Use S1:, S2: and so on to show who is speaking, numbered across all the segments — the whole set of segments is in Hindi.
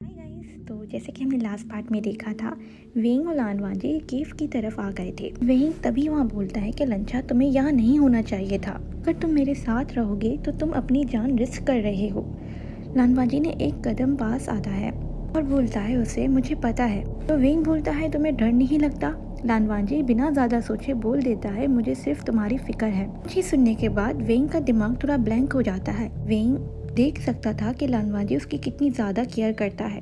S1: Hi guys. तो जैसे कि हमने लास्ट पार्ट में देखा था, वेंग और लानवाजी केव की तरफ आ गए थे। वेंग तभी वहाँ बोलता है कि लंचा, तुम्हें यहाँ नहीं होना चाहिए था। अगर तुम मेरे साथ रहोगे तो तुम अपनी जान रिस्क कर रहे हो। लानवाजी ने एक कदम पास आता है और बोलता है उसे, मुझे पता है। तो वेंग बोलता है, तुम्हें डर नहीं लगता? लानवाजी बिना ज़्यादा सोचे बोल देता है, मुझे सिर्फ तुम्हारी फिक्र है। ये सुनने के बाद वेंग का दिमाग थोड़ा ब्लैंक हो जाता है। वेंग देख सकता था कि लानवाजी उसकी कितनी ज़्यादा केयर करता है।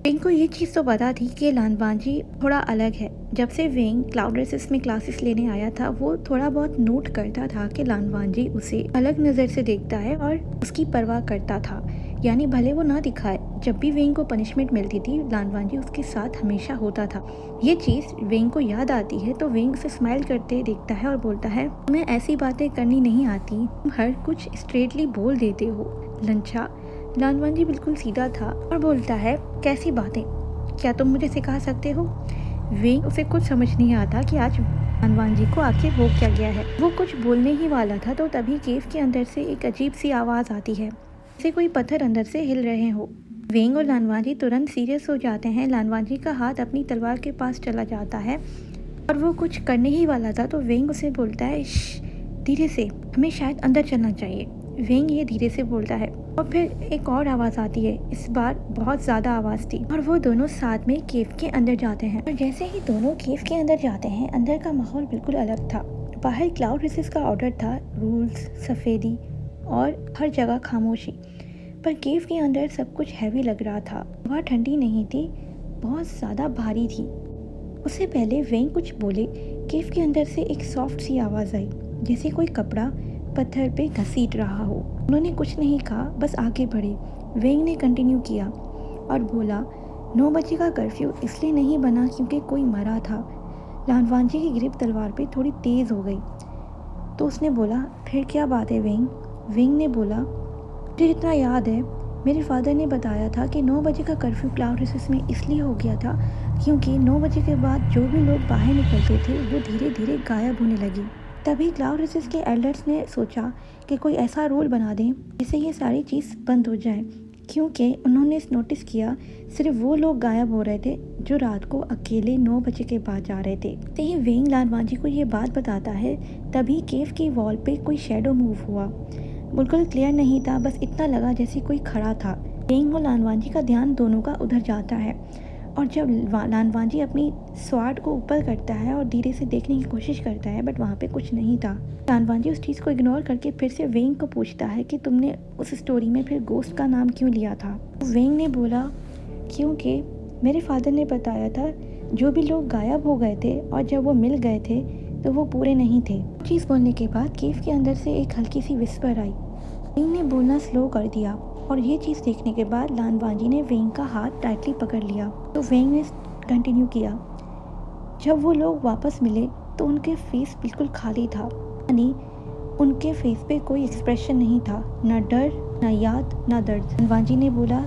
S1: वेंग को ये चीज़ तो पता थी कि लानवाजी थोड़ा अलग है। जब से वेंग क्लाउड रेसिस में क्लासेस लेने आया था, वो थोड़ा बहुत नोट करता था कि लानवाजी उसे अलग नज़र से देखता है और उसकी परवाह करता था। यानी भले वो ना दिखाए, जब भी वेंग को पनिशमेंट मिलती थी, लानवाजी उसके साथ हमेशा होता था। ये चीज़ वेंग को याद आती है तो वेंग उसे स्माइल करते देखता है और बोलता है, तुम्हें ऐसी बातें करनी नहीं आती, तुम हर कुछ स्ट्रेटली बोल देते हो लंचा। लानवाजी बिल्कुल सीधा था और बोलता है, कैसी बातें, क्या तुम मुझे सिखा सकते हो? वेंग उसे कुछ समझ नहीं आता कि आज लानवाजी को आखिर हो क्या गया है। वो कुछ बोलने ही वाला था तो तभी केव के अंदर से एक अजीब सी आवाज़ आती है, जैसे कोई पत्थर अंदर से हिल रहे हो। वेंग और लानवाजी तुरंत सीरियस हो जाते हैं। लानवाजी का हाथ अपनी तलवार के पास चला जाता है और वो कुछ करने ही वाला था तो वेंग उसे बोलता है, धीरे से, हमें शायद अंदर चलना चाहिए। वेंग ये धीरे से बोलता है और फिर एक और आवाज़ आती है। इस बार बहुत ज़्यादा आवाज़ थी और वो दोनों साथ में केव के अंदर जाते हैं। और जैसे ही दोनों केव के अंदर जाते हैं, अंदर का माहौल बिल्कुल अलग था। बाहर क्लाउड रेसिस का ऑर्डर था, रूल्स, सफ़ेदी और हर जगह खामोशी। पर केव के अंदर सब कुछ हैवी लग रहा था। वह ठंडी नहीं थी, बहुत ज़्यादा भारी थी। उससे पहले वेंग कुछ बोले, केव के अंदर से एक सॉफ्ट सी आवाज़ आई, जैसे कोई कपड़ा पत्थर पे घसीट रहा हो। उन्होंने कुछ नहीं कहा, बस आगे बढ़े। वेंग ने कंटिन्यू किया और बोला, 9 बजे का कर्फ्यू इसलिए नहीं बना क्योंकि कोई मरा था। लानवाजी की ग्रिप तलवार पे थोड़ी तेज़ हो गई तो उसने बोला, फिर क्या बात है वेंग? वेंग ने बोला, मुझे जितना याद है, मेरे फादर ने बताया था कि 9 बजे का कर्फ्यू क्लाउड रेसिस में इसलिए हो गया था क्योंकि 9 बजे के बाद जो भी लोग बाहर निकलते थे वो धीरे धीरे गायब होने लगी। तभी क्लाउड रेसिस के एल्डर्स ने सोचा कि कोई ऐसा रूल बना दें जिससे ये सारी चीज़ बंद हो जाए, क्योंकि उन्होंने नोटिस किया सिर्फ वो लोग गायब हो रहे थे जो रात को अकेले 9 बजे के बाद जा रहे थे। तो ही वेंग लानवाजी को ये बात बताता है, तभी केव की वॉल पे कोई शेडो मूव हुआ। बिल्कुल क्लियर नहीं था, बस इतना लगा जैसे कोई खड़ा था। वेंग और लानवाजी का ध्यान दोनों का उधर जाता है और जब लानवाजी अपनी स्वाड को ऊपर करता है और धीरे से देखने की कोशिश करता है, बट वहाँ पे कुछ नहीं था। लानवाजी उस चीज़ को इग्नोर करके फिर से वेंग को पूछता है कि तुमने उस स्टोरी में फिर गोस्ट का नाम क्यों लिया था? वेंग ने बोला, क्योंकि मेरे फादर ने बताया था जो भी लोग गायब हो गए थे और जब वो मिल गए थे तो वो पूरे नहीं थे। चीज़ बोलने के बाद केव के अंदर से एक हल्की सी विस्पर आई। वेंग ने बोलना स्लो कर दिया और ये चीज़ देखने के बाद लानवाजी ने वेंग का हाथ टाइटली पकड़ लिया। तो वेंग ने कंटिन्यू किया, जब वो लोग वापस मिले तो उनके फेस बिल्कुल खाली था, यानी उनके फेस पे कोई एक्सप्रेशन नहीं था, ना डर, ना याद, ना दर्द। लानवाजी ने बोला,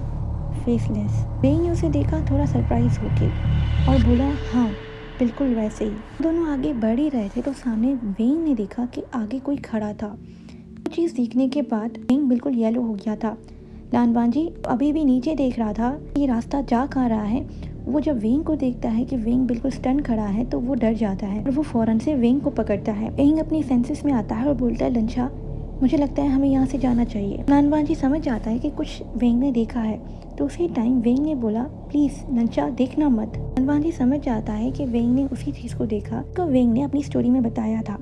S1: फेसलेस। वेंग ने उसे देखा थोड़ा सरप्राइज होके और बोला, हाँ बिल्कुल वैसे ही। दोनों आगे बढ़ ही रहे थे तो सामने वेंग ने देखा कि आगे कोई खड़ा था। वो चीज़ देखने के बाद वेंग बिल्कुल येलो हो गया था। लानवाजी अभी भी नीचे देख रहा था, ये रास्ता जा कहाँ रहा है। वो जब वेंग को देखता है कि वेंग बिल्कुल स्टन खड़ा है तो वो डर जाता है और वो फौरन से वेंग को पकड़ता है। वेंग अपनी सेंसेस में आता है और बोलता है, लंचा, मुझे लगता है हमें यहाँ से जाना चाहिए। लानवाजी समझ जाता है कि कुछ वेंग ने देखा है, तो उसी टाइम वेंग ने बोला, प्लीज़ लंचा, देखना मत। लानवाजी समझ जाता है कि वेंग ने उसी चीज़ को देखा तो वेंग ने अपनी स्टोरी में बताया था।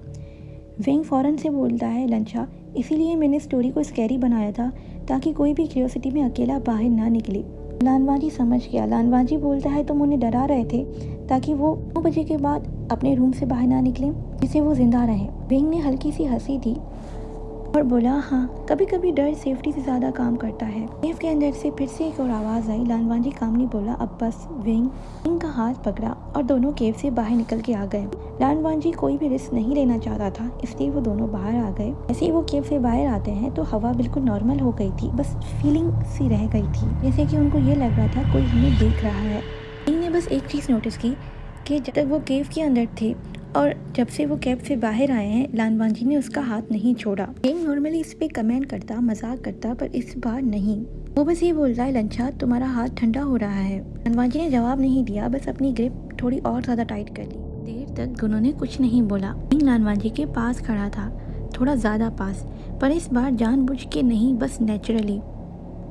S1: वेंग फौरन से बोलता है, लंचा, इसीलिए मैंने स्टोरी को स्कैरी बनाया था ताकि कोई भी क्यूरियोसिटी में अकेला बाहर ना निकले। लानवाजी समझ गया। लानवाजी बोलता है, तुम उन्हें डरा रहे थे ताकि वो 9 बजे के बाद अपने रूम से बाहर ना निकलें, जिससे वो जिंदा रहें। वेंग ने हल्की सी हंसी दी और बोला, हाँ कभी कभी डर सेफ्टी से ज़्यादा काम करता है। केव के अंदर से फिर से एक और आवाज़ आई। लानवाजी कामली बोला, अब बस। वेंग का हाथ पकड़ा और दोनों केव से बाहर निकल के आ गए। लानवाजी कोई भी रिस्क नहीं लेना चाहता था, इसलिए वो दोनों बाहर आ गए। ऐसे ही वो केव से बाहर आते हैं तो हवा बिल्कुल नॉर्मल हो गई थी, बस फीलिंग सी रह गई थी, जैसे कि उनको ये लग रहा था कोई हमें देख रहा है। वेंग ने बस एक चीज़ नोटिस की कि जब तक वो केव के अंदर थे और जब से वो कैब से बाहर आए हैं, लानवाजी ने उसका हाथ नहीं छोड़ा। वेंग नॉर्मली इस पे कमेंट करता, मजाक करता, पर इस बार नहीं। वो बस ये बोलता है, लंचा तुम्हारा हाथ ठंडा हो रहा है। लालवाजी ने जवाब नहीं दिया, बस अपनी ग्रिप थोड़ी और ज़्यादा टाइट कर ली। देर तक दोनों ने कुछ नहीं बोला। वेंग लालवाजी के पास खड़ा था, थोड़ा ज़्यादा पास, पर इस बार जानबूझ के नहीं, बस नेचुरली।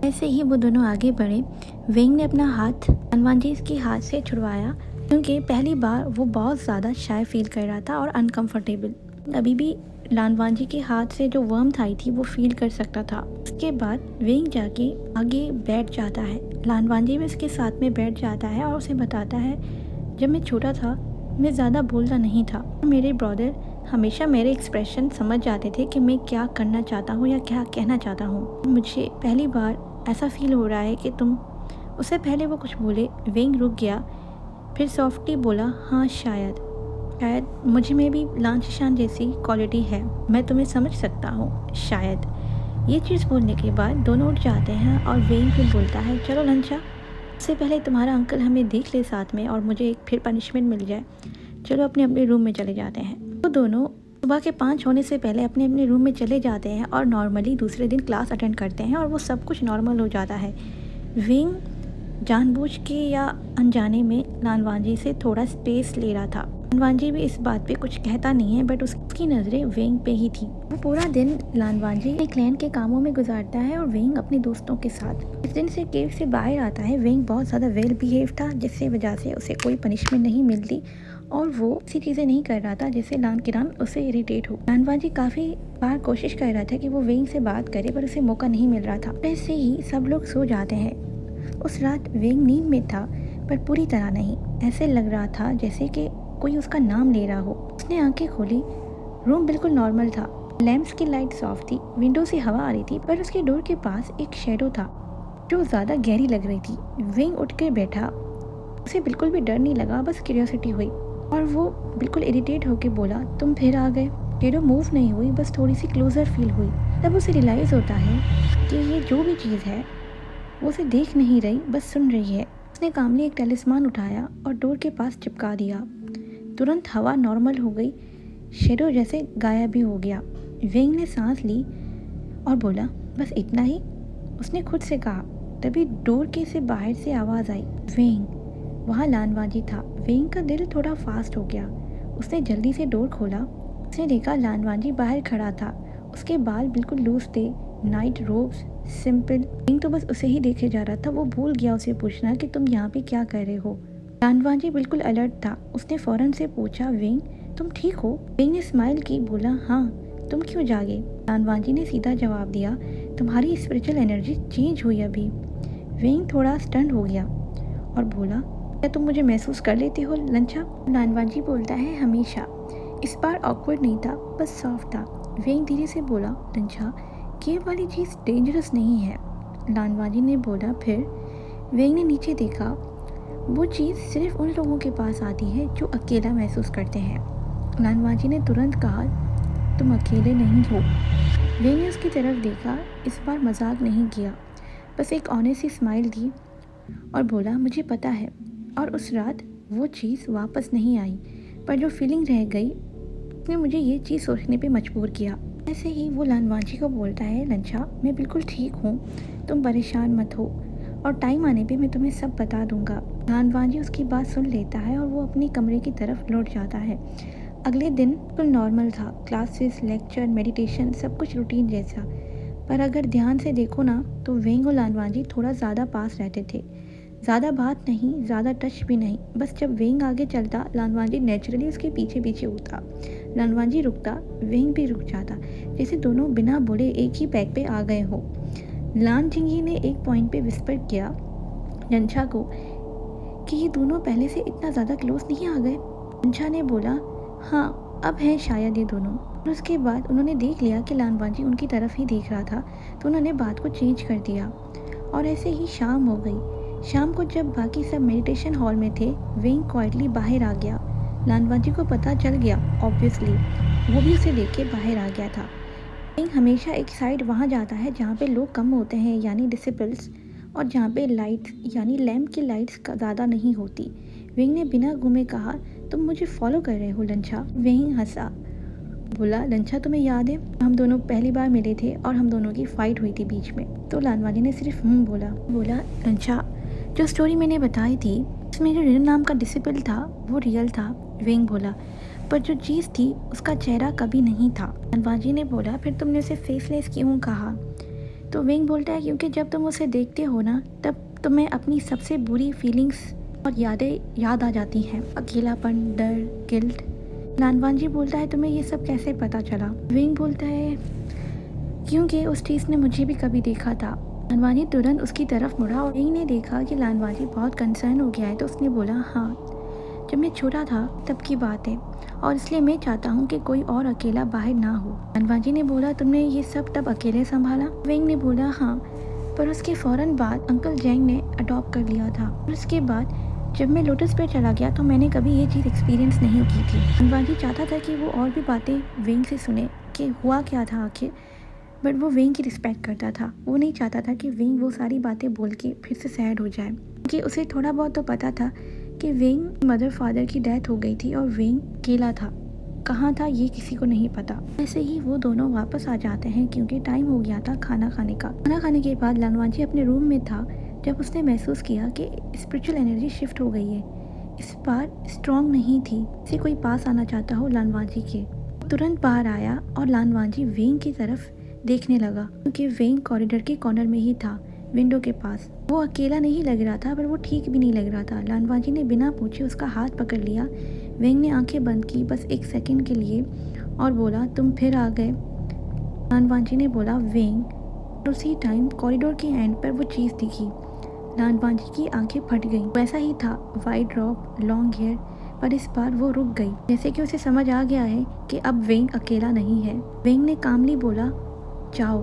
S1: ऐसे ही वो दोनों आगे बढ़े। वेंग ने अपना हाथ लालवाजी के हाथ से छुड़वाया, क्योंकि पहली बार वो बहुत ज़्यादा शाय फील कर रहा था और अनकंफर्टेबल। अभी भी लालवाजी के हाथ से जो वार्मथ आई थी वो फील कर सकता था। उसके बाद वेंग जाके आगे बैठ जाता है, लालवाजी भी उसके साथ में बैठ जाता है और उसे बताता है, जब मैं छोटा था मैं ज़्यादा बोलता नहीं था। मेरे ब्रदर हमेशा मेरे एक्सप्रेशन समझ जाते थे कि मैं क्या करना चाहता हूँ या क्या कहना चाहता हूँ। मुझे पहली बार ऐसा फील हो रहा है कि तुम। उससे पहले वो कुछ बोले, वेंग रुक गया, फिर सॉफ्टली बोला, हाँ शायद मुझ में भी लांचशान जैसी क्वालिटी है, मैं तुम्हें समझ सकता हूँ शायद। ये चीज़ बोलने के बाद दोनों उठ जाते हैं और वेंग फिर बोलता है, चलो लंचा, इससे पहले तुम्हारा अंकल हमें देख ले साथ में और मुझे एक फिर पनिशमेंट मिल जाए, चलो अपने अपने रूम में चले जाते हैं। तो दोनों सुबह के 5 होने से पहले अपने अपने रूम में चले जाते हैं और नॉर्मली दूसरे दिन क्लास अटेंड करते हैं और वो सब कुछ नॉर्मल हो जाता है। वेंग जानबूझ के या अनजाने में लालवाजी से थोड़ा स्पेस ले रहा था। लालवाजी भी इस बात पे कुछ कहता नहीं है, बट उसकी नज़रें वेंग पे ही थी। वो पूरा दिन लालवाजी एक क्लैन के कामों में गुजारता है और वेंग अपने दोस्तों के साथ। इस दिन से केव से बाहर आता है। वेंग बहुत ज़्यादा वेल बिहेव था, जिससे वजह से उसे कोई पनिशमेंट नहीं मिलती और वो ऐसी चीज़ें नहीं कर रहा था जिससे किरान उसे इरिटेट हो। लालवाजी काफ़ी बार कोशिश कर रहा था कि वो वेंग से बात करे, पर उसे मौका नहीं मिल रहा था। ऐसे ही सब लोग सो जाते हैं। उस रात वेंग नींद में था, पर पूरी तरह नहीं। ऐसे लग रहा था जैसे कि कोई उसका नाम ले रहा हो। उसने आंखें खोली, रूम बिल्कुल नॉर्मल था। लैंप्स की लाइट सॉफ्ट थी, विंडो से हवा आ रही थी, पर उसके डोर के पास एक शेडो था जो ज़्यादा गहरी लग रही थी। वेंग उठ कर बैठा, उसे बिल्कुल भी डर नहीं लगा, बस क्यूरियोसिटी हुई और वो बिल्कुल इरिटेट होकर बोला, तुम फिर आ गए। शेडो मूव नहीं हुई, बस थोड़ी सी क्लोजर फील हुई। तब उसे रियलाइज़ होता है कि ये जो भी चीज़ है वो उसे देख नहीं रही, बस सुन रही है। उसने कामली एक टेलिस्मान उठाया और डोर के पास चिपका दिया। तुरंत हवा नॉर्मल हो गई, शेडो जैसे गायब भी हो गया। वेंग ने सांस ली और बोला, बस इतना ही, उसने खुद से कहा। तभी डोर के से बाहर से आवाज़ आई, वेंग। वहाँ लालवाजी था। वेंग का दिल थोड़ा फास्ट हो गया। उसने जल्दी से डोर खोला। उसने देखा लालवाजी बाहर खड़ा था। उसके बाल बिल्कुल लूज थे, नाइट रोब्स, सिंपल। वेंग तो बस उसे ही देखे जा रहा था। वो भूल गया उसे पूछना कि तुम यहाँ पे क्या कर रहे हो। लालवाजी बिल्कुल अलर्ट था। उसने फौरन से पूछा, वेंग तुम ठीक हो? वेंग ने स्माइल की, बोला, हाँ, तुम क्यों जागे? लालवाजी ने सीधा जवाब दिया, तुम्हारी स्पिरिचुअल एनर्जी चेंज हुई अभी। वेंग थोड़ा स्टन्ड हो गया और बोला, क्या तुम मुझे महसूस कर लेते हो लंचा? लालवाजी बोलता है, हमेशा। इस बार ऑकवर्ड नहीं था, बस सॉफ्ट था। वेंग धीरे से बोला, लंचा, ये वाली चीज़ डेंजरस नहीं है। लालवाजी ने बोला, फिर? वेंग ने नीचे देखा। वो चीज़ सिर्फ उन लोगों के पास आती है जो अकेला महसूस करते हैं। लालवाजी ने तुरंत कहा, तुम अकेले नहीं हो। वेंग ने उसकी तरफ देखा, इस बार मजाक नहीं किया, बस एक ऑनेस्ट सी स्माइल दी और बोला, मुझे पता है। और उस रात वो चीज़ वापस नहीं आई, पर जो फीलिंग रह गई उसने मुझे ये चीज़ सोचने पे मजबूर किया। ऐसे ही वो लालवाजी को बोलता है, लंचा, मैं बिल्कुल ठीक हूँ, तुम परेशान मत हो और टाइम आने पे मैं तुम्हें सब बता दूंगा। लालवाजी उसकी बात सुन लेता है और वो अपने कमरे की तरफ लौट जाता है। अगले दिन बिल्कुल नॉर्मल था, क्लासेस, लेक्चर, मेडिटेशन, सब कुछ रूटीन जैसा। पर अगर ध्यान से देखो ना तो वेंग और लालवाजी थोड़ा ज़्यादा पास रहते थे। ज़्यादा बात नहीं, ज़्यादा टच भी नहीं, बस जब वेंग आगे चलता लालवाजी नेचुरली उसके पीछे पीछे होता। लालवाजी रुकता, वेंग भी रुक जाता, जैसे दोनों बिना बोले एक ही पैक पे आ गए हो। लानजिंगी ने एक पॉइंट पे विस्पर किया लंचा को कि ये दोनों पहले से इतना ज़्यादा क्लोज नहीं आ गए। लंचा ने बोला, हाँ, अब हैं शायद ये दोनों। और उसके बाद उन्होंने देख लिया कि लालवाजी उनकी तरफ ही देख रहा था, तो उन्होंने बात को चेंज कर दिया और ऐसे ही शाम हो गई। शाम को जब बाकी सब मेडिटेशन हॉल में थे, वेंग क्वाइटली बाहर आ गया। लालवाजी को पता चल गया, ऑब्वियसली, वो भी उसे देख के बाहर आ गया था। वेंग हमेशा एक साइड वहाँ जाता है जहाँ पे लोग कम होते हैं, यानी डिसिपल्स, और जहाँ पे लाइट्स यानी लैम्प की लाइट्स ज़्यादा नहीं होती। वेंग ने बिना घूमे कहा, तुम मुझे फॉलो कर रहे हो लंचा? वेंग हंसा, बोला लंचा तुम्हें याद है हम दोनों पहली बार मिले थे और हम दोनों की फाइट हुई थी बीच में। तो लालवानी ने सिर्फ बोला लंचा जो स्टोरी मैंने बताई थी उसमें जो रिन नाम का डिसिपल था वो रियल था। वेंग बोला पर जो चीज़ थी उसका चेहरा कभी नहीं था। लालवानी ने बोला फिर तुमने उसे फेसलेस क्यों कहा? तो वेंग बोलता है क्योंकि जब तुम उसे देखते हो ना तब तुम्हें अपनी सबसे बुरी फीलिंग्स और यादें याद आ जाती हैं, अकेलापन, डर, गिल्ट। लालवानी बोलता है तुम्हें ये सब कैसे पता चला? वेंग बोलता है क्योंकि उस चीज़ ने मुझे भी कभी देखा था। लालवानी तुरंत उसकी तरफ मुड़ा और वेंग ने देखा कि लालवानी बहुत कंसर्न हो गया है तो उसने बोला हाँ जब मैं छोटा था तब की बात है और इसलिए मैं चाहता हूँ कि कोई और अकेला बाहर ना हो। लालवानी ने बोला तुमने ये सब तब अकेले संभाला? वेंग ने बोला हाँ पर उसके फ़ौरन बाद अंकल जैंग ने अडॉप्ट कर लिया था और उसके बाद जब मैं लोटस पे चला गया तो मैंने कभी ये चीज़ एक्सपीरियंस नहीं की थी। लालवानी चाहता था कि वो और भी बातें वेंग से सुने कि हुआ क्या था आखिर, बट वो वेंग की रिस्पेक्ट करता था। वो नहीं चाहता था कि वेंग वो सारी बातें बोल के फिर से सैड हो जाए क्योंकि उसे थोड़ा बहुत तो पता था कि वेंग मदर फादर की डेथ हो गई थी और वेंग अकेला था। कहाँ था ये किसी को नहीं पता। ऐसे ही वो दोनों वापस आ जाते हैं क्योंकि टाइम हो गया था खाना खाने का। खाना खाने के बाद लालवानी अपने रूम में था जब उसने महसूस किया कि स्पिरिचुअल एनर्जी शिफ्ट हो गई है। इस बार स्ट्रॉन्ग नहीं थी जैसे कोई पास आना चाहता हो लालवानी के। तुरंत बाहर आया और लालवानी वेंग की तरफ देखने लगा क्योंकि वेंग कॉरिडोर के कॉर्नर में ही था, विंडो के पास। वो अकेला नहीं लग रहा था पर वो ठीक भी नहीं लग रहा था। लालवानी ने बिना पूछे उसका हाथ पकड़ लिया। वेंग ने आंखें बंद की बस एक सेकंड के लिए और बोला तुम फिर आ गए। लालवानी ने बोला वेंग। और उसी टाइम कॉरिडोर के एंड पर वो चीज़ दिखी। लालवानी की आंखें फट गईं। वैसा ही था, वाइट रॉब, लॉन्ग हेयर, पर इस बार वो रुक गई जैसे कि उसे समझ आ गया है कि अब वेंग अकेला नहीं है। वेंग ने कामली बोला जाओ।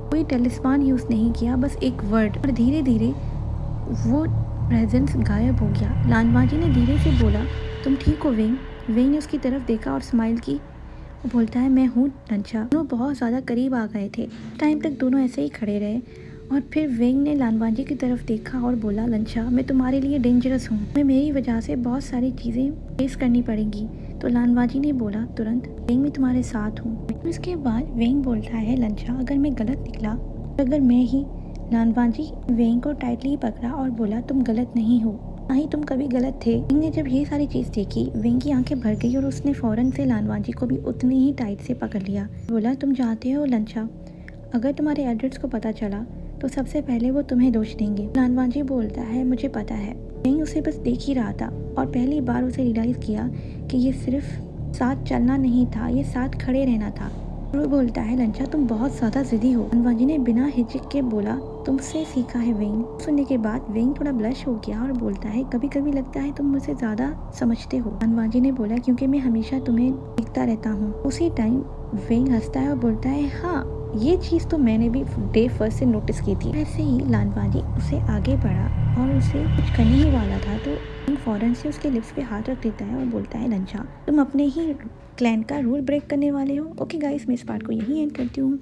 S1: कोई टेलिस्मान यूज़ नहीं किया, बस एक वर्ड, और धीरे धीरे वो प्रेजेंस गायब हो गया। लालवानी ने धीरे से बोला तुम ठीक हो वेंग? वेंग ने उसकी तरफ देखा और स्माइल की। वो बोलता है मैं हूँ लंचा। दोनों बहुत ज़्यादा करीब आ गए थे। टाइम तक दोनों ऐसे ही खड़े रहे और फिर वेंग ने लालवानी की तरफ देखा और बोला लंचा मैं तुम्हारे लिए डेंजरस हूँ, मैं मेरी वजह से बहुत सारी चीज़ें फेस करनी पड़ेंगी। तो लालवानी ने बोला तुरंत वेंग मैं तुम्हारे साथ हूँ। उसके बाद वेंग बोलता है लंचा अगर मैं गलत निकला, अगर मैं ही। लालवानी वेंग को टाइटली पकड़ा और बोला तुम गलत नहीं हो, ना ही तुम कभी गलत थे। वेंग ने जब ये सारी चीज़ देखी वेंग की आंखें भर गई और उसने फ़ौरन से लालवानी को भी उतनी ही टाइट से पकड़ लिया। बोला तुम जानते हो लंचा, अगर तुम्हारे एडल्ट्स को पता चला तो सबसे पहले वो तुम्हें दोष देंगे। लालवानी बोलता है मुझे पता है। वेंग उसे बस देख ही रहा था और पहली बार उसे रियलाइज़ किया कि ये सिर्फ साथ चलना नहीं था, ये साथ खड़े रहना था। वो बोलता है लंचा तुम बहुत ज़्यादा ज़िद्दी हो। लालवानी ने बिना हिचक के बोला तुमसे सीखा है वेंग। सुनने के बाद वेंग थोड़ा ब्लश हो गया और बोलता है कभी कभी लगता है तुम मुझे ज़्यादा समझते हो। लालवानी ने बोला क्योंकि मैं हमेशा तुम्हें देखता रहता हूँ। उसी टाइम वेंग हंसता है और बोलता है हाँ ये चीज़ तो मैंने भी डे फर्स्ट से नोटिस की थी। ऐसे ही लालवानी उसे आगे बढ़ा और उसे कुछ करने ही वाला था तो वेंग फौरन से उसके लिप्स पे हाथ रख देता है और बोलता है लंचा तुम अपने ही क्लैन का रूल ब्रेक करने वाले हो। ओके गाइस मैं इस पार्ट को यहीं एंड करती हूँ।